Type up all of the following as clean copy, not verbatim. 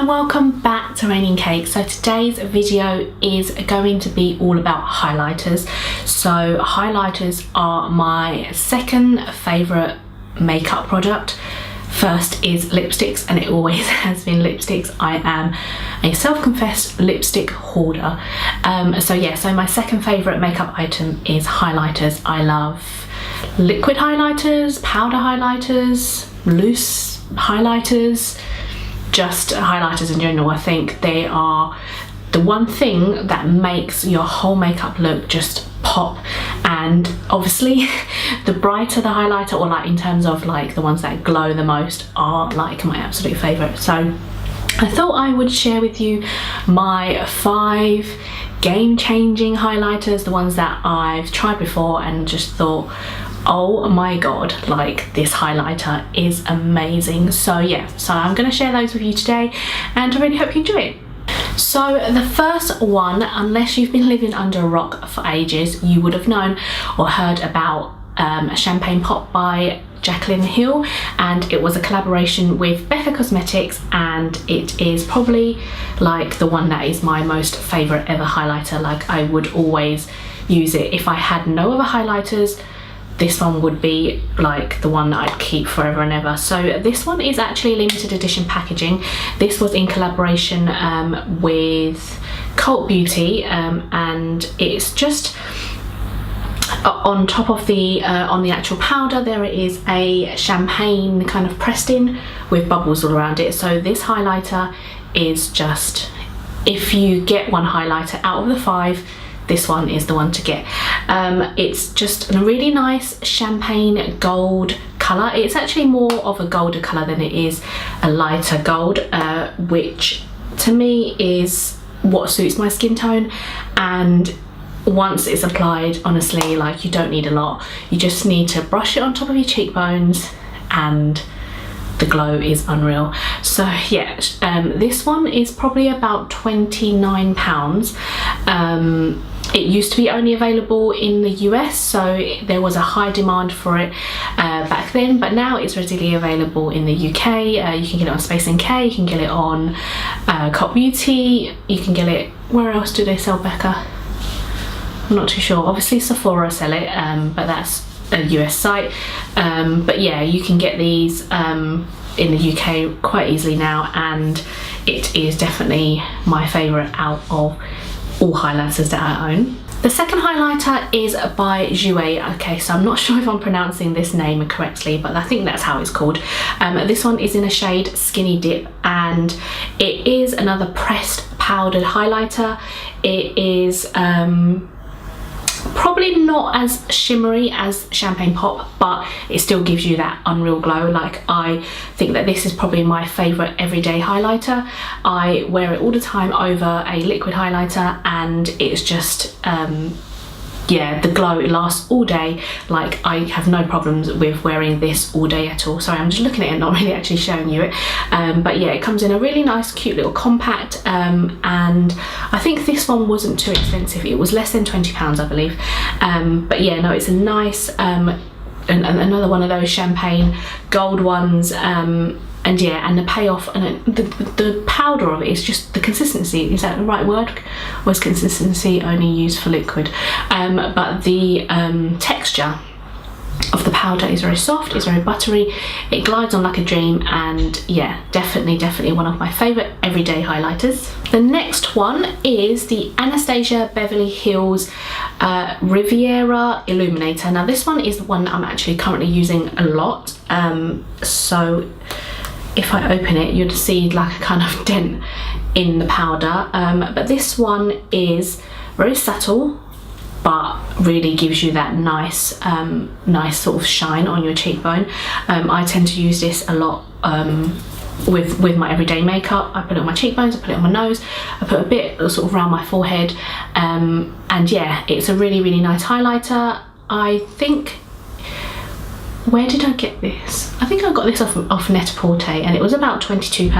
and welcome back to Raining Cake. So today's video is going to be all about highlighters. So highlighters are my second favourite makeup product. First is lipsticks, and it always has been lipsticks. I am a self-confessed lipstick hoarder. So my second favourite makeup item is highlighters. I love liquid highlighters, powder highlighters, loose highlighters, just highlighters in general. I think they are the one thing that makes your whole makeup look just pop. And obviously the brighter the highlighter, or like in terms of like the ones that glow the most, are like my absolute favourite. So I thought I would share with you my 5 game-changing highlighters, the ones that I've tried before and just thought, oh my god, like this highlighter is amazing. So yeah, so I'm going to share those with you today, and I really hope you enjoy it. So the first one, unless you've been living under a rock for ages, you would have known or heard about Champagne Pop by Jaclyn Hill, and it was a collaboration with Becca Cosmetics, and it is probably like the one that is my most favourite ever highlighter. Like I would always use it. If I had no other highlighters, this one would be like the one that I'd keep forever and ever. So this one is actually limited edition packaging. This was in collaboration with Cult Beauty, and it's just on top of the on the actual powder there is a champagne kind of pressed in with bubbles all around it. So this highlighter is just, if you get one highlighter out of the 5, this one is the one to get. It's just a really nice champagne gold colour. It's actually more of a golder colour than it is a lighter gold, which to me is what suits my skin tone. And once it's applied, honestly, like you don't need a lot. You just need to brush it on top of your cheekbones and the glow is unreal. So yeah, this one is probably about £29. It used to be only available in the US, so there was a high demand for it back then, but now it's readily available in the UK. You can get it on Space NK, you can get it on Cult Beauty, you can get it, where else do they sell Becca? I'm not too sure. Obviously Sephora sell it, but that's a US site. But yeah, you can get these in the UK quite easily now, and it is definitely my favourite out of all highlighters that I own. The second highlighter is by BYWAY. Okay, so I'm not sure if I'm pronouncing this name correctly, but I think that's how it's called. This one is in a shade Skinny Dip, and it is another pressed powdered highlighter. It is probably not as shimmery as Champagne Pop, but it still gives you that unreal glow. Like I think that this is probably my favourite everyday highlighter. I wear it all the time over a liquid highlighter, and it's just yeah, the glow lasts all day. Like I have no problems with wearing this all day at all. Sorry, I'm just looking at it, not really actually showing you it. But yeah, it comes in a really nice cute little compact, and I think this one wasn't too expensive. It was less than £20, I believe. But yeah, no, it's a nice another one of those champagne gold ones. And yeah, and the payoff and the powder of it is just the consistency. Is that the right word? Or is consistency only used for liquid? But the texture of the powder is very soft, it's very buttery, it glides on like a dream, and yeah, definitely one of my favourite everyday highlighters. The next one is the Anastasia Beverly Hills Riviera Illuminator. Now this one is the one that I'm actually currently using a lot. So if I open it, you'd see like a kind of dent in the powder, but this one is very subtle, but really gives you that nice sort of shine on your cheekbone. I tend to use this a lot with my everyday makeup. I put it on my cheekbones, I put it on my nose, I put a bit sort of around my forehead, and yeah, it's a really nice highlighter. I think, where did I get this? I think I got this off Net-a-Porter, and it was about £22.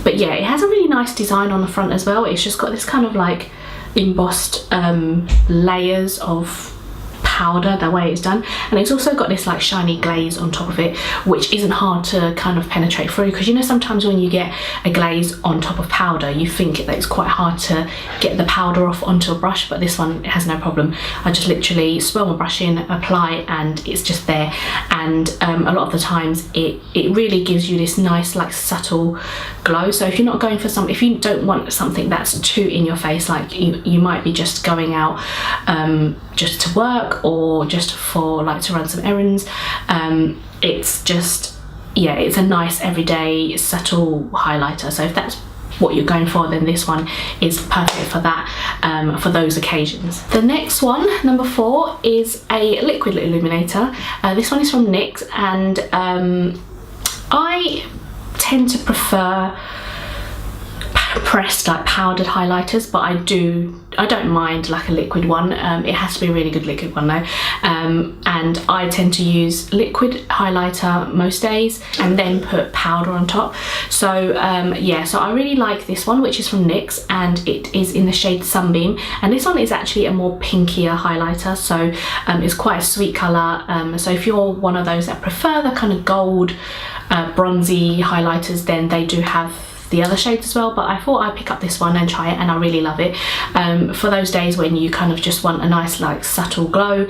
But yeah, it has a really nice design on the front as well. It's just got this kind of like embossed layers of powder, the way it's done, and it's also got this like shiny glaze on top of it, which isn't hard to kind of penetrate through, because you know sometimes when you get a glaze on top of powder you think that it's quite hard to get the powder off onto a brush, but this one, it has no problem. I just literally swirl my brush in, apply, and it's just there. And a lot of the times it really gives you this nice like subtle glow. So if you're not going for if you don't want something that's too in your face, like you might be just going out just to work or just for like to run some errands, it's just, yeah, it's a nice everyday subtle highlighter. So if that's what you're going for, then this one is perfect for that, for those occasions. The next one, number 4, is a liquid illuminator. This one is from NYX, and I tend to prefer pressed like powdered highlighters, but I don't mind like a liquid one. It has to be a really good liquid one though, and I tend to use liquid highlighter most days and then put powder on top. So yeah, so I really like this one, which is from NYX, and it is in the shade Sunbeam, and this one is actually a more pinkier highlighter, so it's quite a sweet colour. So if you're one of those that prefer the kind of gold bronzy highlighters, then they do have the other shades as well, but I thought I'd pick up this one and try it, and I really love it. For those days when you kind of just want a nice like subtle glow,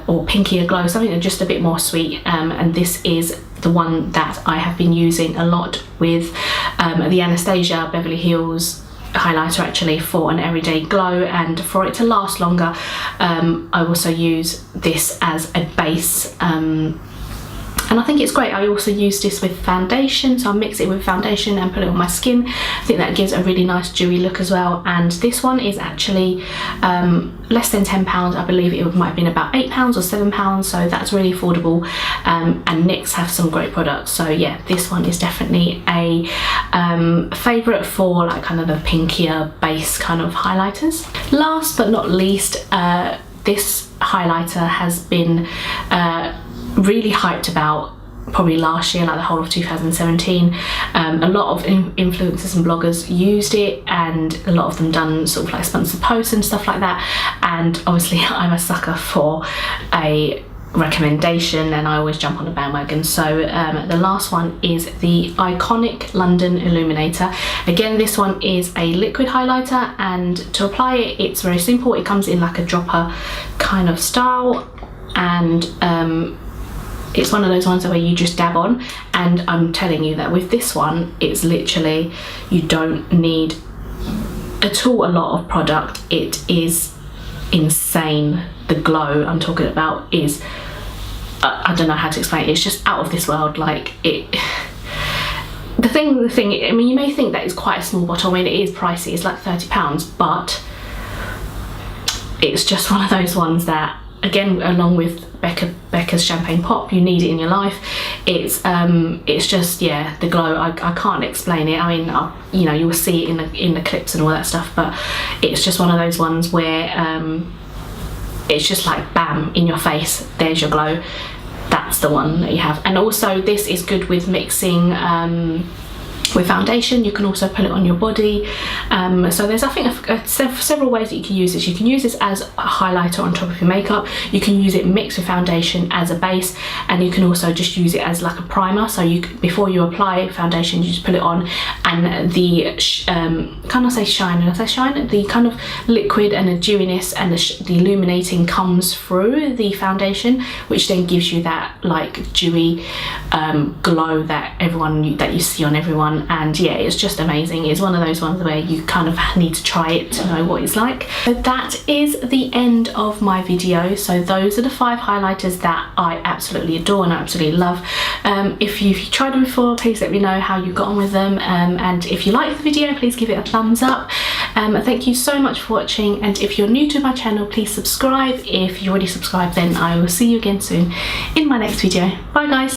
or pinkier glow, something that's just a bit more sweet, and this is the one that I have been using a lot with the Anastasia Beverly Hills highlighter, actually, for an everyday glow, and for it to last longer. I also use this as a base, and I think it's great. I also use this with foundation, so I mix it with foundation and put it on my skin. I think that gives a really nice dewy look as well. And this one is actually less than £10. I believe it might have been about £8 or £7, so that's really affordable. And NYX have some great products, so yeah, this one is definitely a favourite for like kind of the pinkier base kind of highlighters. Last but not least, this highlighter has been really hyped about probably last year, like the whole of 2017. A lot of influencers and bloggers used it, and a lot of them done sort of like sponsored posts and stuff like that, and obviously I'm a sucker for a recommendation, and I always jump on a bandwagon. So the last one is the iconic London Illuminator. Again, this one is a liquid highlighter, and to apply it, it's very simple. It comes in like a dropper kind of style, and it's one of those ones where you just dab on, and I'm telling you that with this one, it's literally, you don't need at all a lot of product. It is insane. The glow I'm talking about is, I don't know how to explain it. It's just out of this world. Like it. The thing. I mean, you may think that it's quite a small bottle. I mean, it is pricey. It's like £30, but it's just one of those ones that, again, along with Becca's Champagne Pop, you need it in your life. It's just, yeah, the glow. I can't explain it. I mean, you know, you'll see it in the clips and all that stuff, but it's just one of those ones where it's just like bam in your face. There's your glow. That's the one that you have. And also, this is good with mixing with foundation. You can also put it on your body. So there's, I think, several ways that you can use this. You can use this as a highlighter on top of your makeup. You can use it mixed with foundation as a base, and you can also just use it as like a primer. So before you apply foundation, you just put it on, and the can I say shine? Did I say shine? The kind of liquid and the dewiness and the illuminating comes through the foundation, which then gives you that like dewy glow that you see on everyone. And yeah, it's just amazing. It's one of those ones where you kind of need to try it to know what it's like. So that is the end of my video. So those are the 5 highlighters that I absolutely adore and absolutely love. If you've tried them before, please let me know how you got on with them, and if you liked the video, please give it a thumbs up. Thank you so much for watching, and if you're new to my channel, please subscribe. If you already subscribed, then I will see you again soon in my next video. Bye guys.